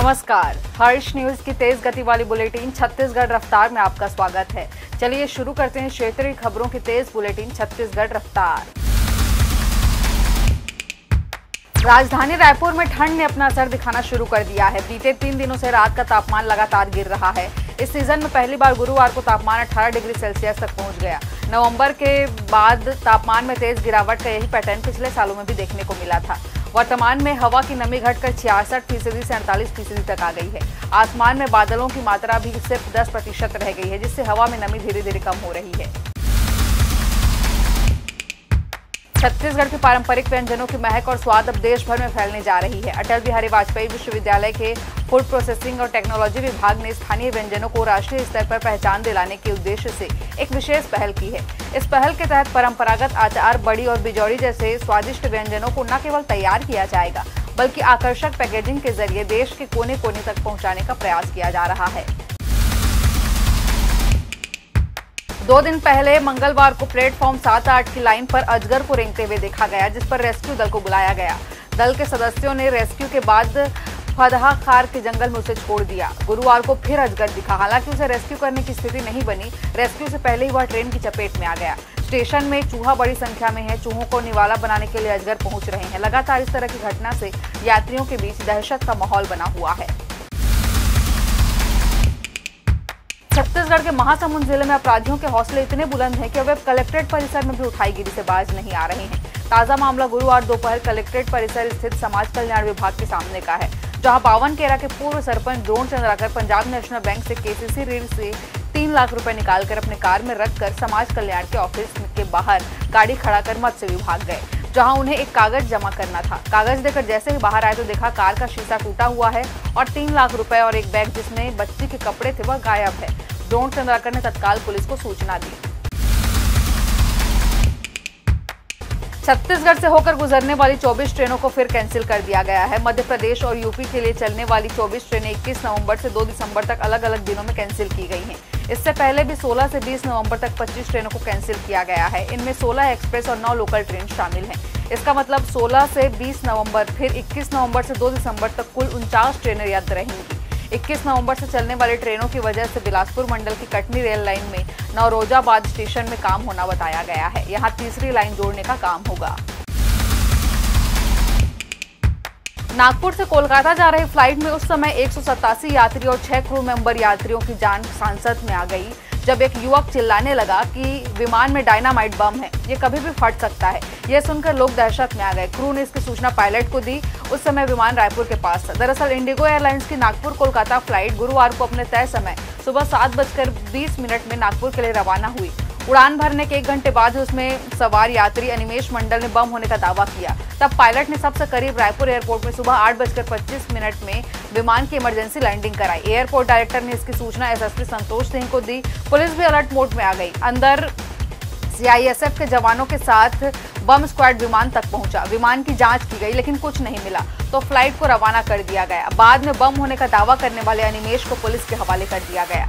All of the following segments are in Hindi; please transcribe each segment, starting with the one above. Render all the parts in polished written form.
नमस्कार, हर्ष न्यूज की तेज गति वाली बुलेटिन छत्तीसगढ़ रफ्तार में आपका स्वागत है। चलिए शुरू करते हैं क्षेत्रीय खबरों की तेज बुलेटिन छत्तीसगढ़ रफ्तार। राजधानी रायपुर में ठंड ने अपना असर दिखाना शुरू कर दिया है। बीते 3 दिनों से रात का तापमान लगातार गिर रहा है। इस सीजन में पहली बार गुरुवार को तापमान 18 डिग्री सेल्सियस तक पहुंच गया। नवंबर के बाद तापमान में तेज गिरावट का यही पैटर्न पिछले सालों में भी देखने को मिला था। वर्तमान में हवा की नमी घटकर 66% से 48% तक आ गई है। आसमान में बादलों की मात्रा भी सिर्फ 10% रह गई है, जिससे हवा में नमी धीरे धीरे कम हो रही है। छत्तीसगढ़ के पारंपरिक व्यंजनों की महक और स्वाद अब देश भर में फैलने जा रही है। अटल बिहारी वाजपेयी विश्वविद्यालय के फूड प्रोसेसिंग और टेक्नोलॉजी विभाग ने स्थानीय व्यंजनों को राष्ट्रीय स्तर पर पहचान दिलाने के उद्देश्य से एक विशेष पहल की है। इस पहल के तहत परंपरागत अचार, बड़ी और बिजौड़ी जैसे स्वादिष्ट व्यंजनों को न केवल तैयार किया जाएगा, बल्कि आकर्षक पैकेजिंग के जरिए देश के कोने कोने तक पहुंचाने का प्रयास किया जा रहा है। 2 दिन पहले मंगलवार को प्लेटफॉर्म 7-8 की लाइन पर अजगर को रेंगते हुए देखा गया, जिस पर रेस्क्यू दल को बुलाया गया। दल के सदस्यों ने रेस्क्यू के बाद फदहा खार के जंगल में उसे छोड़ दिया। गुरुवार को फिर अजगर दिखा, हालांकि उसे रेस्क्यू करने की स्थिति नहीं बनी। रेस्क्यू से पहले ही वह ट्रेन की चपेट में आ गया। स्टेशन में चूहा बड़ी संख्या में है। चूहों को निवाला बनाने के लिए अजगर पहुंच रहे हैं। लगातार इस तरह की घटना से यात्रियों के बीच दहशत का माहौल बना हुआ है। छत्तीसगढ़ के महासमुंद जिले में अपराधियों के हौसले इतने बुलंद हैं कि वे कलेक्ट्रेट परिसर में भी उठाईगिरी से बाज नहीं आ रहे हैं। ताजा मामला गुरुवार दोपहर कलेक्ट्रेट परिसर स्थित समाज कल्याण विभाग के सामने का है, जहां बावनकेरा के पूर्व sarpanch drone Chandrakar Punjab national bank से केसीसी ऋण से 3 लाख रुपए निकालकर अपने कार में रखकर समाज कल्याण के ऑफिस के बाहर गाड़ी खड़ा कर मत्स्य विभाग गए, जहां उन्हें एक कागज जमा करना था। कागज देकर जैसे ही बाहर आए तो देखा कार का शीशा टूटा हुआ है और 3 लाख रुपए और एक बैग जिसमें बच्ची के कपड़े थे वह गायब है। ड्रोन चंद्राकर ने तत्काल पुलिस को सूचना दी। छत्तीसगढ़ से होकर गुजरने वाली 24 ट्रेनों को फिर कैंसिल कर दिया गया है। मध्य प्रदेश और यूपी के लिए चलने वाली 24 ट्रेनें 21 नवंबर से 2 दिसंबर तक अलग अलग दिनों में कैंसिल की गई हैं। इससे पहले भी 16 से 20 नवंबर तक 25 ट्रेनों को कैंसिल किया गया है। इनमें 16 एक्सप्रेस और 9 लोकल ट्रेन शामिल हैं। इसका मतलब 16 से 20 नवंबर फिर 21 नवंबर से 2 दिसंबर तक कुल 49 ट्रेनें रद्द रहेंगी। 21 नवंबर से चलने वाली ट्रेनों की वजह से बिलासपुर मंडल की कटनी रेल लाइन में नौरोजाबाद स्टेशन में काम होना बताया गया है। यहां तीसरी लाइन जोड़ने का काम होगा। नागपुर से कोलकाता जा रही फ्लाइट में उस समय 187 यात्री और 6 क्रू मेंबर यात्रियों की जान सांसत में आ गई, जब एक युवक चिल्लाने लगा कि विमान में डायनामाइट बम है, ये कभी भी फट सकता है। यह सुनकर लोग दहशत में आ गए। क्रू ने इसकी सूचना पायलट को दी। उस समय विमान रायपुर के पास था। दरअसल इंडिगो एयरलाइंस की नागपुर कोलकाता फ्लाइट गुरुवार को अपने तय समय सुबह 7:20 में नागपुर के लिए रवाना हुई। उड़ान भरने के 1 घंटे बाद उसमें सवार यात्री अनिमेश मंडल ने बम होने का दावा किया। तब पायलट ने सबसे करीब रायपुर एयरपोर्ट में सुबह 8:25 में विमान की इमरजेंसी लैंडिंग कराई। एयरपोर्ट डायरेक्टर ने इसकी सूचना एसएसपी संतोष सिंह को दी। पुलिस भी अलर्ट मोड में आ गई। अंदर सीआईएसएफ के जवानों के साथ बम स्क्वाड विमान तक पहुंचा। विमान की जांच की गई, लेकिन कुछ नहीं मिला, तो फ्लाइट को रवाना कर दिया गया। बाद में बम होने का दावा करने वाले अनिमेश को पुलिस के हवाले कर दिया गया।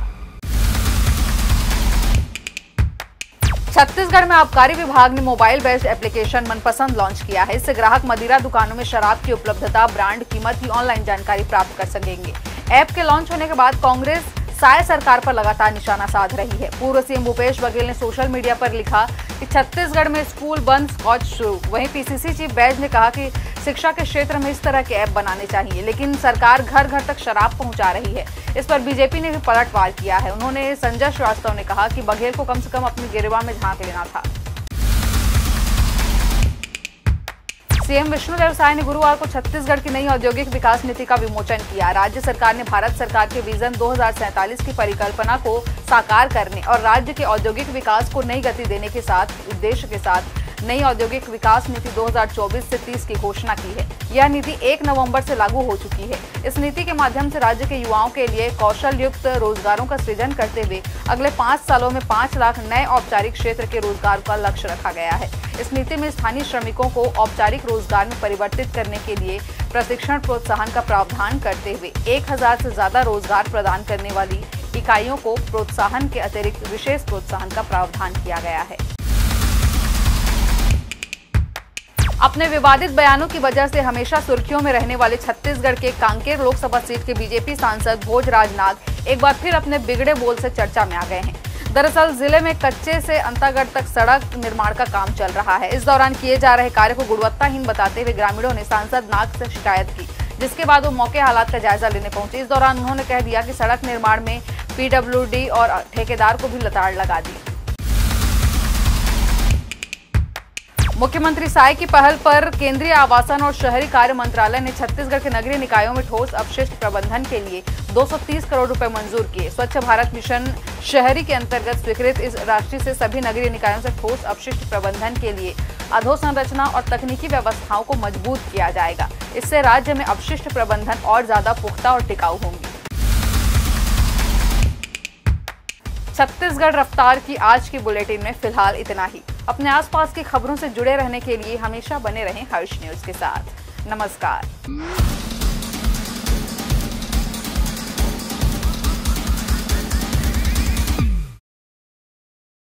छत्तीसगढ़ में आबकारी विभाग ने मोबाइल बेस्ड एप्लीकेशन मनपसंद लॉन्च किया है। इससे ग्राहक मदिरा दुकानों में शराब की उपलब्धता, ब्रांड, कीमत की ऑनलाइन जानकारी प्राप्त कर सकेंगे। ऐप के लॉन्च होने के बाद कांग्रेस साय सरकार पर लगातार निशाना साध रही है। पूर्व सीएम भूपेश बघेल ने सोशल मीडिया पर लिखा कि छत्तीसगढ़ में स्कूल बंद, स्कॉच शुरू। वहीं पीसीसी चीफ बैज ने कहा कि शिक्षा के क्षेत्र में इस तरह के ऐप बनाने चाहिए, लेकिन सरकार घर घर तक शराब पहुंचा रही है। इस पर बीजेपी ने भी पलटवार किया है। उन्होंने संजय श्रीवास्तव ने कहा कि बघेल को कम से कम अपनी गिरवा में झांक लेना था। सीएम विष्णुदेव साय ने गुरुवार को छत्तीसगढ़ की नई औद्योगिक विकास नीति का विमोचन किया। राज्य सरकार ने भारत सरकार के विजन 2047 की परिकल्पना को साकार करने और राज्य के औद्योगिक विकास को नई गति देने के उद्देश्य के साथ नई औद्योगिक विकास नीति 2024 से 30 की घोषणा की है। यह नीति 1 नवंबर से लागू हो चुकी है। इस नीति के माध्यम से राज्य के युवाओं के लिए कौशल युक्त रोजगारों का सृजन करते हुए अगले 5 सालों में 5 लाख नए औपचारिक क्षेत्र के रोजगार का लक्ष्य रखा गया है। इस नीति में स्थानीय श्रमिकों को औपचारिक रोजगार में परिवर्तित करने के लिए प्रशिक्षण प्रोत्साहन का प्रावधान करते हुए 1000 से ज्यादा रोजगार प्रदान करने वाली इकाइयों को प्रोत्साहन के अतिरिक्त विशेष प्रोत्साहन का प्रावधान किया गया है। अपने विवादित बयानों की वजह से हमेशा सुर्खियों में रहने वाले छत्तीसगढ़ के कांकेर लोकसभा सीट के बीजेपी सांसद भोजराज नाग एक बार फिर अपने बिगड़े बोल से चर्चा में आ गए हैं। दरअसल जिले में कच्चे से अंतागढ़ तक सड़क निर्माण का काम चल रहा है। इस दौरान किए जा रहे कार्य को गुणवत्ताहीन बताते हुए ग्रामीणों ने सांसद नाग से शिकायत की, जिसके बाद वो मौके हालात का जायजा लेने पहुंचे। इस दौरान उन्होंने कह दिया कि सड़क निर्माण में पीडब्ल्यूडी और ठेकेदार को भी लताड़ लगा दी। मुख्यमंत्री साय की पहल पर केंद्रीय आवासन और शहरी कार्य मंत्रालय ने छत्तीसगढ़ के नगरीय निकायों में ठोस अपशिष्ट प्रबंधन के लिए 230 करोड़ रुपए मंजूर किए। स्वच्छ भारत मिशन शहरी के अंतर्गत स्वीकृत इस राशि से सभी नगरीय निकायों से ठोस अपशिष्ट प्रबंधन के लिए अधोसंरचना और तकनीकी व्यवस्थाओं को मजबूत किया जाएगा। इससे राज्य में अपशिष्ट प्रबंधन और ज्यादा पुख्ता और टिकाऊ होंगी। छत्तीसगढ़ रफ्तार की आज की बुलेटिन में फिलहाल इतना ही। अपने आसपास की खबरों से जुड़े रहने के लिए हमेशा बने रहें हर्ष न्यूज के साथ। नमस्कार।